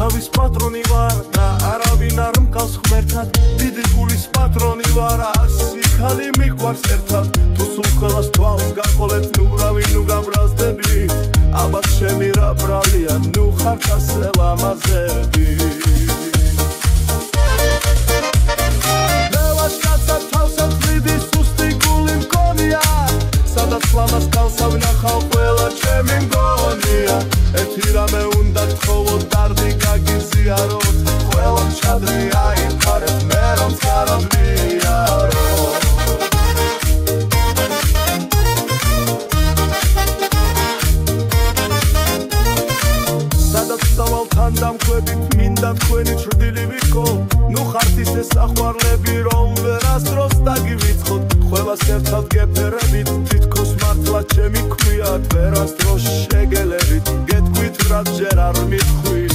თავის პატრონი ვარ და არავინ არ მყავს ღმერთად დიდი გულის პატრონი ვარ ასიქალი მიყვარს ერთად თუ სულ ყველას თვალს გაყოლეთ ნუ რავი ნუ გაბრაზდები ალბათ ჩემი რა ბრალია ნუ ხარ ასე ლამაზები ლევაშკაცა თავსად ხვიდი სუსტი გული მქონია სადაც ლამას კალსა ვნახავ ყველა ჩემი მგონია ერთი რამე უნდა თხოვოთ დარდი გაგიზიაროთ ყველა მჩადრი აიფარეთ მე რომ წყაროდ ვიაროთ სადაც სავალთან დამკვებით მინდა თქვენი ჩრდილი ვიყო ნუ ხართ ისე საყვარლები რომ ვერასდროს დაგივიწყოთ ყველას ერთად გეფერებით თითქოს მართლა ჩემი ქვიათ ვერასდროს შეგელებით გეთქვით რაც ჯერ არ მითხვით